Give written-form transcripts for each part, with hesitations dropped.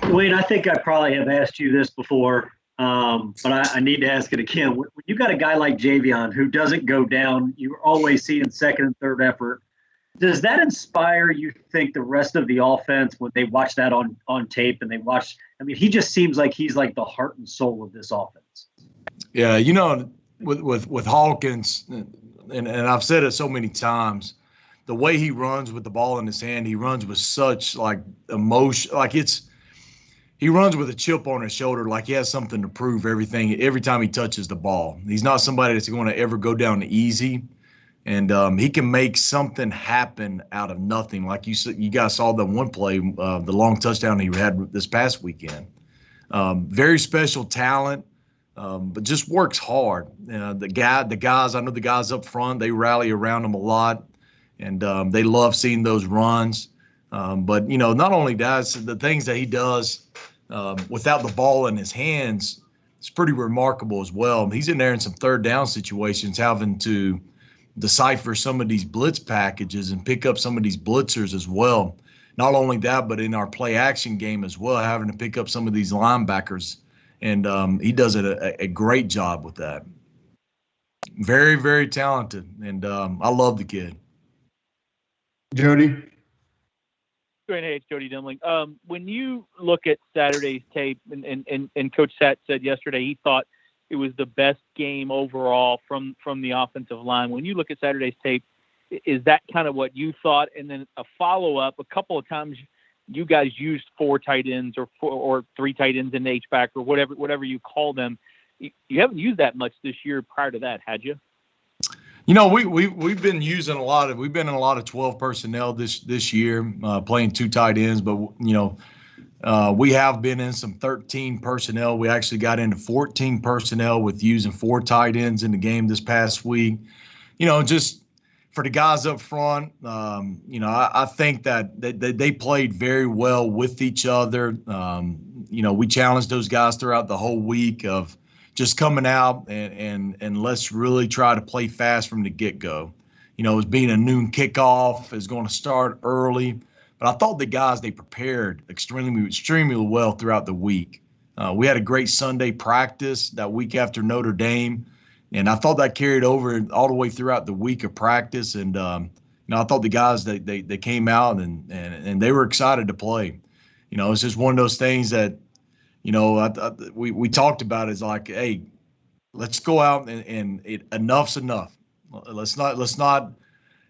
Dwayne, I think I probably have asked you this before, but I need to ask it again. When you got a guy like Javion who doesn't go down, you're always seeing second and third effort. Does that inspire you think the rest of the offense when they watch that on tape and they watch? I mean, he just seems like he's like the heart and soul of this offense. Yeah, with Hawkins, and I've said it so many times, the way he runs with the ball in his hand, he runs with such like emotion, like he runs with a chip on his shoulder, like he has something to prove every time he touches the ball. He's not somebody that's going to ever go down easy. And he can make something happen out of nothing. Like you guys saw the one play, the long touchdown he had this past weekend. Very special talent, but just works hard. The guys, I know the guys up front, they rally around him a lot, and they love seeing those runs. But not only that, the things that he does without the ball in his hands, it's pretty remarkable as well. He's in there in some third down situations, having to decipher some of these blitz packages and pick up some of these blitzers as well. Not only that, but in our play action game as well, having to pick up some of these linebackers. And he does a great job with that. Very, very talented. And I love the kid. Jody? Hey, it's Jody Dimling. When you look at Saturday's tape, and Coach Satt said yesterday he thought it was the best game overall from the offensive line. When you look at Saturday's tape, is that kind of what you thought? And then a follow-up, a couple of times you guys used 4 tight ends or 3 tight ends in the H-back or whatever you call them. You haven't used that much this year prior to that, had you? We've been using we've been in a lot of 12 personnel this year, playing 2 tight ends, but we have been in some 13 personnel. We actually got into 14 personnel with using 4 tight ends in the game this past week. Just for the guys up front, I think that they played very well with each other. We challenged those guys throughout the whole week of just coming out and let's really try to play fast from the get-go. As being a noon kickoff is going to start early. But I thought the guys, they prepared extremely well throughout the week. We had a great Sunday practice that week after Notre Dame, and I thought that carried over all the way throughout the week of practice. And I thought the guys they came out and they were excited to play. It's just one of those things that we talked about is like, hey, let's go out and enough's enough. Let's not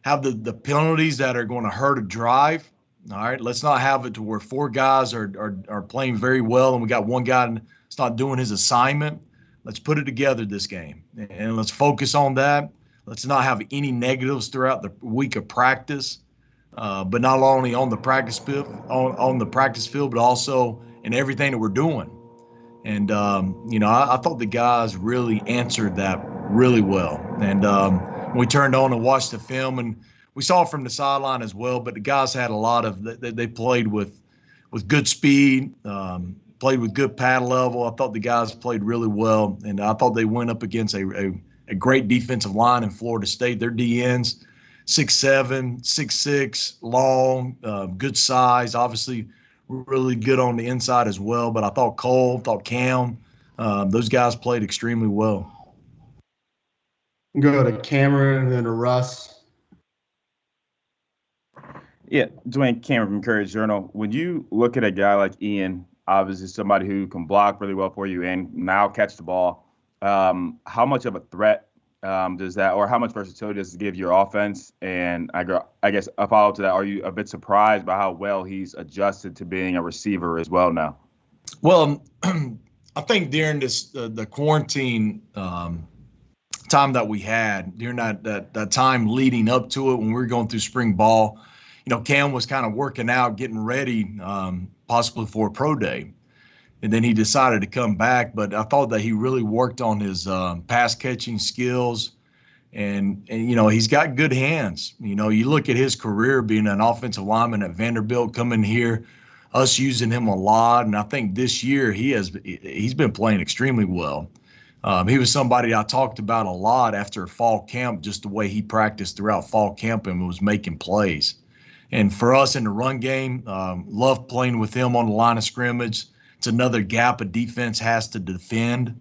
have the penalties that are going to hurt a drive. All right, let's not have it to where 4 guys are playing very well and we got one guy that's not doing his assignment. Let's put it together this game and let's focus on that. Let's not have any negatives throughout the week of practice, but not only on the practice field, but also in everything that we're doing. And I thought the guys really answered that really well. And we turned on and watched the film, and we saw it from the sideline as well, but the guys had a lot of they played with good speed, played with good pad level. I thought the guys played really well, and I thought they went up against a great defensive line in Florida State. Their DNs, 6'7", 6'6", long, good size, obviously really good on the inside as well. But I thought Cam, those guys played extremely well. Go to Cameron and then to Russ. Yeah, Dwayne, Cameron from Courier Journal. When you look at a guy like Ian, obviously somebody who can block really well for you and now catch the ball, how much of a threat does that, or how much versatility does it give your offense? And I guess a follow-up to that, are you a bit surprised by how well he's adjusted to being a receiver as well now? Well, I think during the quarantine time that we had, during that time leading up to it when we were going through spring ball, Cam was kind of working out, getting ready, possibly for a pro day. And then he decided to come back. But I thought that he really worked on his pass catching skills. And he's got good hands. You look at his career being an offensive lineman at Vanderbilt, coming here, us using him a lot. And I think this year he's been playing extremely well. He was somebody I talked about a lot after fall camp, just the way he practiced throughout fall camp and was making plays. And for us in the run game, love playing with him on the line of scrimmage. It's another gap a defense has to defend.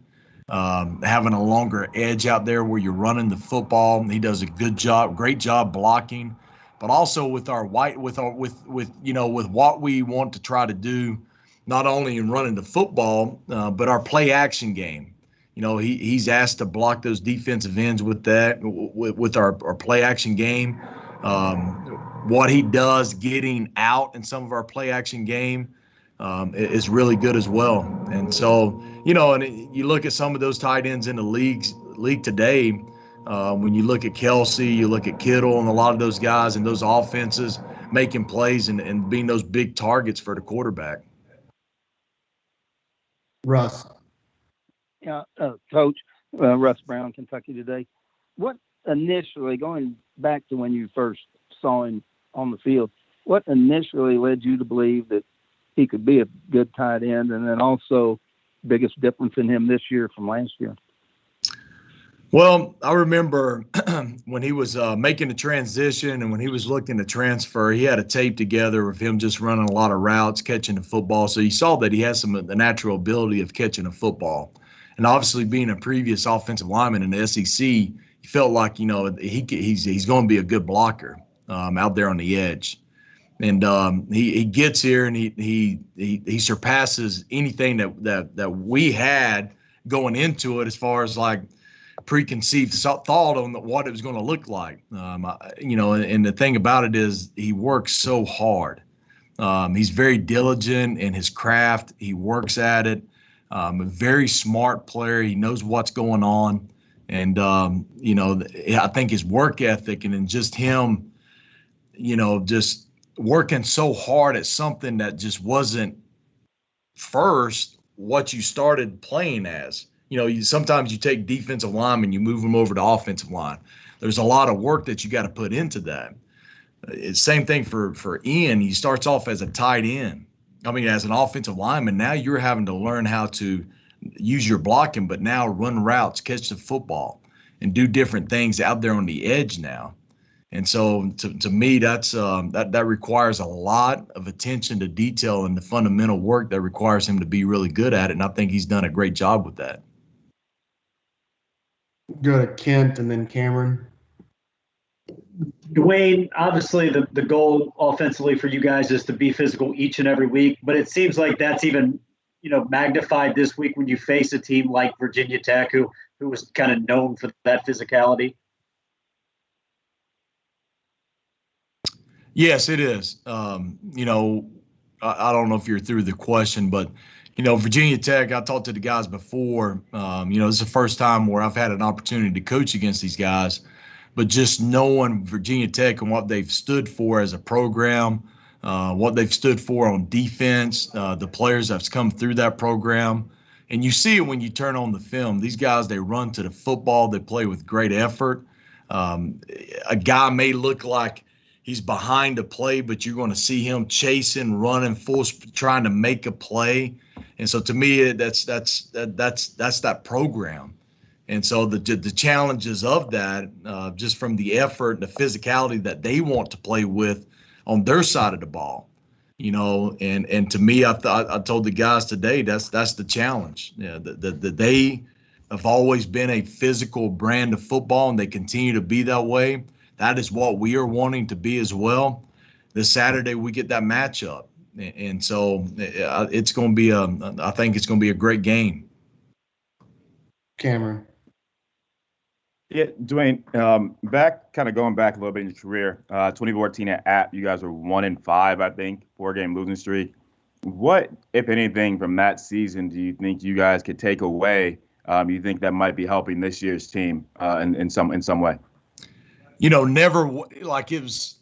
Having a longer edge out there where you're running the football. He does a great job blocking, but also with what we want to try to do, not only in running the football, but our play action game. He's asked to block those defensive ends with our play action game. What he does getting out in some of our play action game is really good as well. And so, and you look at some of those tight ends in the league today, when you look at Kelsey, you look at Kittle and a lot of those guys and those offenses making plays and being those big targets for the quarterback. Russ. Yeah, Coach, Russ Brown, Kentucky Today. What initially, going back to when you first saw him on the field, what initially led you to believe that he could be a good tight end, and then also biggest difference in him this year from last year? Well, I remember when he was making the transition and when he was looking to transfer, he had a tape together of him just running a lot of routes, catching the football. So you saw that he has the natural ability of catching a football. And obviously being a previous offensive lineman in the SEC, he felt like, he's going to be a good blocker out there on the edge. And he gets here and he surpasses anything that we had going into it as far as like preconceived thought on what it was going to look like. And the thing about it is he works so hard. He's very diligent in his craft. He works at it. A very smart player. He knows what's going on. And, I think his work ethic and then just him, just working so hard at something that just wasn't first what you started playing as. Sometimes you take defensive linemen, you move them over to offensive line. There's a lot of work that you got to put into that. It's same thing for Ian. He starts off as a tight end. As an offensive lineman, now you're having to learn how to use your blocking, but now run routes, catch the football, and do different things out there on the edge now. And so to me, that requires a lot of attention to detail and the fundamental work that requires him to be really good at it. And I think he's done a great job with that. Go to Kent and then Cameron. Dwayne, obviously the goal offensively for you guys is to be physical each and every week, but it seems like that's even, magnified this week when you face a team like Virginia Tech, who was kind of known for that physicality. Yes, it is. I don't know if you're through the question, but, Virginia Tech, I talked to the guys before, it's the first time where I've had an opportunity to coach against these guys, but just knowing Virginia Tech and what they've stood for as a program, what they've stood for on defense, the players that's come through that program. And you see it when you turn on the film. These guys, they run to the football. They play with great effort. A guy may look like he's behind a play, but you're going to see him chasing, running, trying to make a play. And so to me, that's that program. And so the challenges of that, just from the effort and the physicality that they want to play with on their side of the ball, and to me, I told the guys today, that's the challenge. That they have always been a physical brand of football, and they continue to be that way. That is what we are wanting to be as well. This Saturday, we get that matchup. And so it's going to be I think it's going to be a great game. Cameron. Yeah, Dwayne, going back a little bit in your career, 2014 at App, you guys were 1-5, I think, 4-game losing streak. What, if anything, from that season do you think you guys could take away? You think that might be helping this year's team in some way? Never like it was.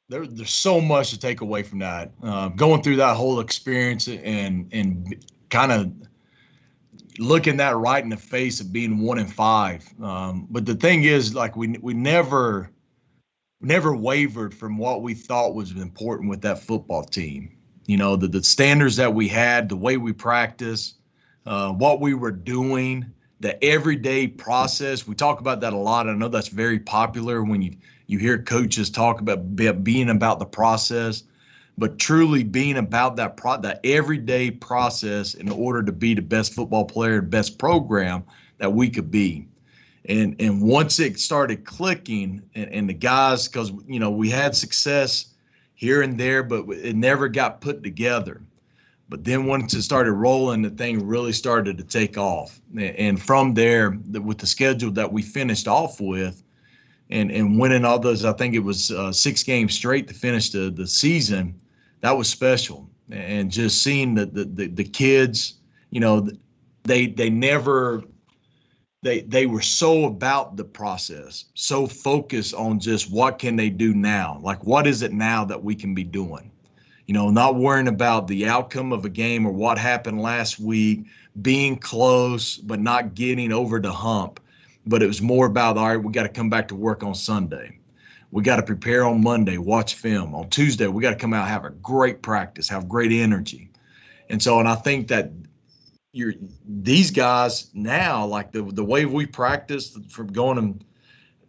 There's so much to take away from that. Going through that whole experience and kind of looking that right in the face of being 1-5. But the thing is, like we never wavered from what we thought was important with that football team. The standards that we had, the way we practiced, what we were doing the everyday process. We talk about that a lot. I know that's very popular when you hear coaches talk about being about the process, but truly being about that everyday process in order to be the best football player, best program that we could be. And once it started clicking, and the guys, because we had success here and there, but it never got put together. But then once it started rolling, the thing really started to take off. And from there, with the schedule that we finished off with, and winning all those, I think it was 6 games straight to finish the season, that was special. And just seeing the kids, they were so about the process, so focused on just what can they do now? Like, what is it now that we can be doing? Not worrying about the outcome of a game or what happened last week, being close, but not getting over the hump. But it was more about, all right, we got to come back to work on Sunday. We got to prepare on Monday, watch film. On Tuesday, we got to come out, have a great practice, have great energy. And I think that these guys now, like the way we practice from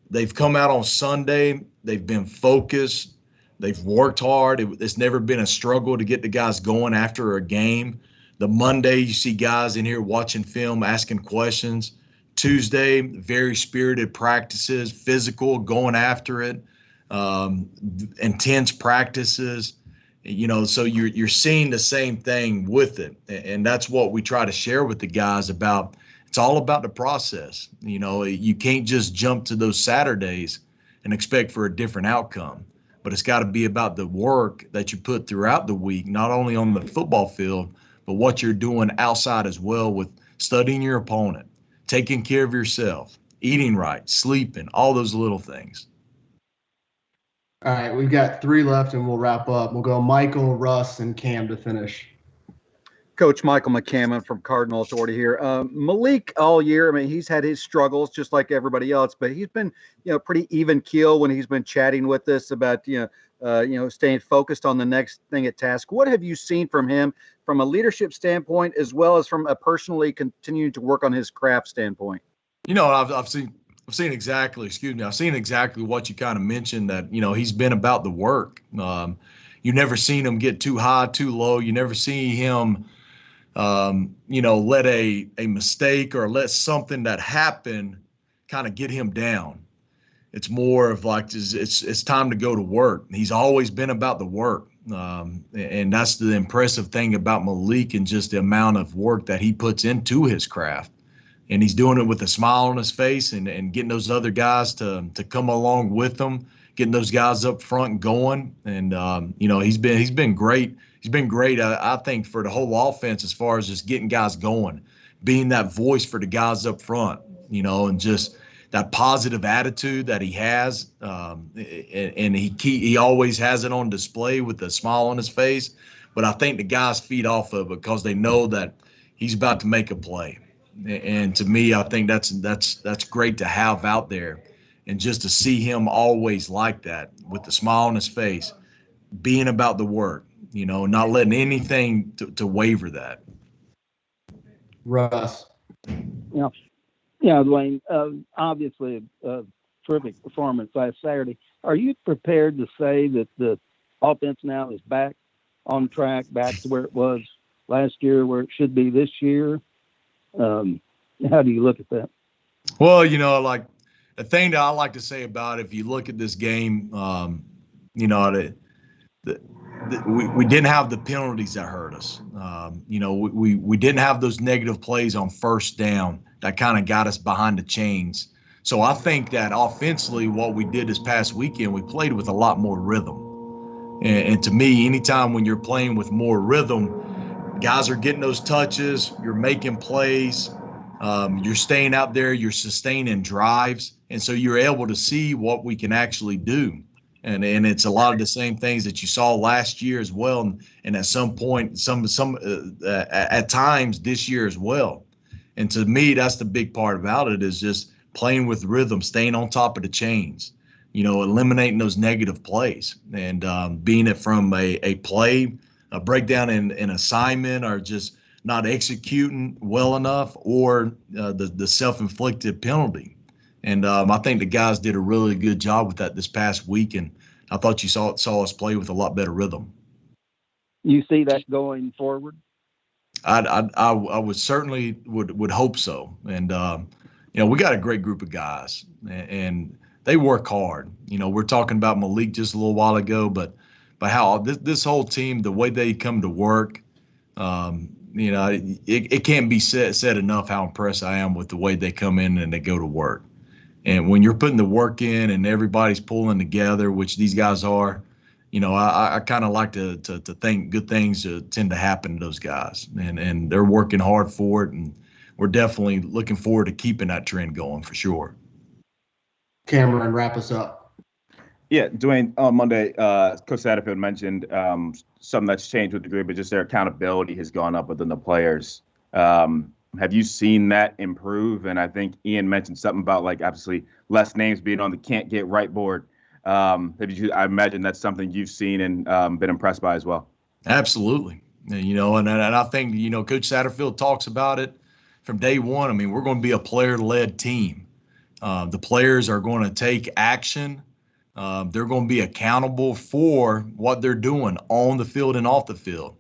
they've come out on Sunday, they've been focused, they've worked hard. It's never been a struggle to get the guys going after a game. The Monday, you see guys in here watching film, asking questions. Tuesday, very spirited practices, physical, going after it, intense practices. So you're seeing the same thing with it. And that's what we try to share with the guys about. It's all about the process. You can't just jump to those Saturdays and expect for a different outcome, but it's got to be about the work that you put throughout the week, not only on the football field, but what you're doing outside as well, with studying your opponent, taking care of yourself, eating right, sleeping, all those little things. All right, we've got 3 left and we'll wrap up. We'll go Michael, Russ, and Cam to finish. Coach Michael McCammon from Cardinal Authority here. Malik all year, I mean, he's had his struggles just like everybody else, but he's been, pretty even keel when he's been chatting with us about, staying focused on the next thing at task. What have you seen from him from a leadership standpoint, as well as from a personally continuing to work on his craft standpoint? I've seen exactly what you kind of mentioned, that, he's been about the work. You never seen him get too high, too low. You never see him, let a mistake or let something that happened kind of get him down. It's more of like, it's time to go to work. He's always been about the work. And that's the impressive thing about Malik, and just the amount of work that he puts into his craft. And he's doing it with a smile on his face, and getting those other guys to come along with him, getting those guys up front and going. And, he's been great. He's been great, I think, for the whole offense, as far as just getting guys going, being that voice for the guys up front, and just that positive attitude that he has. And he always has it on display with a smile on his face. But I think the guys feed off of it because they know that he's about to make a play. And to me, I think that's great to have out there, and just to see him always like that, with the smile on his face, being about the work, not letting anything to waver that. Russ. Yeah, Dwayne, obviously a terrific performance last Saturday. Are you prepared to say that the offense now is back on track, back to where it was last year, where it should be this year? How do you look at that? Well, like the thing that I like to say about it, if you look at this game, we didn't have the penalties that hurt us. We didn't have those negative plays on first down that kind of got us behind the chains. So I think that offensively, what we did this past weekend, we played with a lot more rhythm. And to me, anytime when you're playing with more rhythm, guys are getting those touches, you're making plays, you're staying out there, you're sustaining drives. And so you're able to see what we can actually do. And it's a lot of the same things that you saw last year as well. And at some point, at times this year as well. And to me, that's the big part about it, is just playing with rhythm, staying on top of the chains, eliminating those negative plays, and being it from a play, a breakdown in assignment, or just not executing well enough or the self-inflicted penalty. And I think the guys did a really good job with that this past week, and I thought you saw us play with a lot better rhythm. You see that going forward? I would certainly would hope so. And we got a great group of guys, and they work hard. We're talking about Malik just a little while ago, but how this whole team, the way they come to work, it can't be said enough how impressed I am with the way they come in and they go to work. And when you're putting the work in and everybody's pulling together, which these guys are, I kind of like to think good things tend to happen to those guys, and they're working hard for it, and we're definitely looking forward to keeping that trend going for sure. Cameron, wrap us up. Yeah, Dwayne, on Monday, Coach Satterfield mentioned something that's changed with the group, but just their accountability has gone up within the players. Have you seen that improve? And I think Ian mentioned something about, like, obviously less names being on the can't get right board. I imagine that's something you've seen and been impressed by as well. Absolutely. And I think, Coach Satterfield talks about it from day one. I mean, we're going to be a player-led team. The players are going to take action. They're going to be accountable for what they're doing on the field and off the field,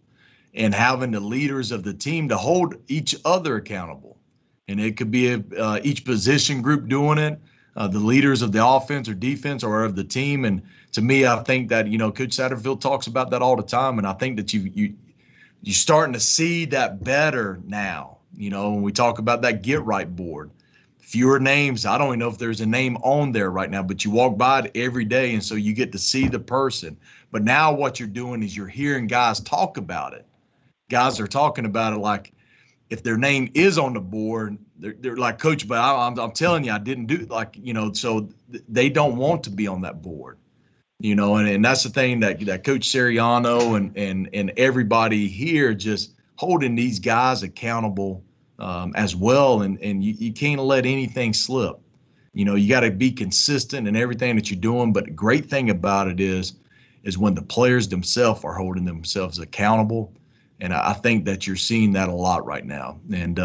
and having the leaders of the team to hold each other accountable. And it could be each position group doing it, the leaders of the offense or defense or of the team. And to me, I think that, Coach Satterfield talks about that all the time. And I think that you're starting to see that better now. When we talk about that get right board, fewer names. I don't even know if there's a name on there right now, but you walk by it every day. And so you get to see the person. But now what you're doing is you're hearing guys talk about it. Guys are talking about it like if their name is on the board, they're like, Coach, but I'm telling you, I didn't do it. So they don't want to be on that board, and that's the thing that Coach Siriano and everybody here just holding these guys accountable as well. And you can't let anything slip. You got to be consistent in everything that you're doing. But the great thing about it is when the players themselves are holding themselves accountable. And I think that you're seeing that a lot right now. And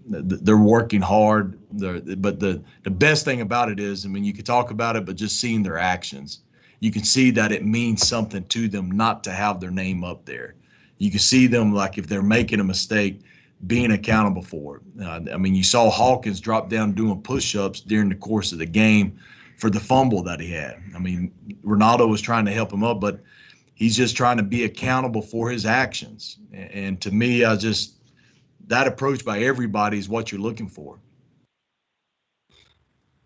they're working hard. But the best thing about it is, you can talk about it, but just seeing their actions, you can see that it means something to them not to have their name up there. You can see them, like, if they're making a mistake, being accountable for it. You saw Hawkins drop down doing push-ups during the course of the game for the fumble that he had. Ronaldo was trying to help him up, but he's just trying to be accountable for his actions. And to me, that approach by everybody is what you're looking for.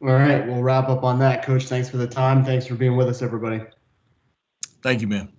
All right, we'll wrap up on that. Coach, thanks for the time. Thanks for being with us, everybody. Thank you, man.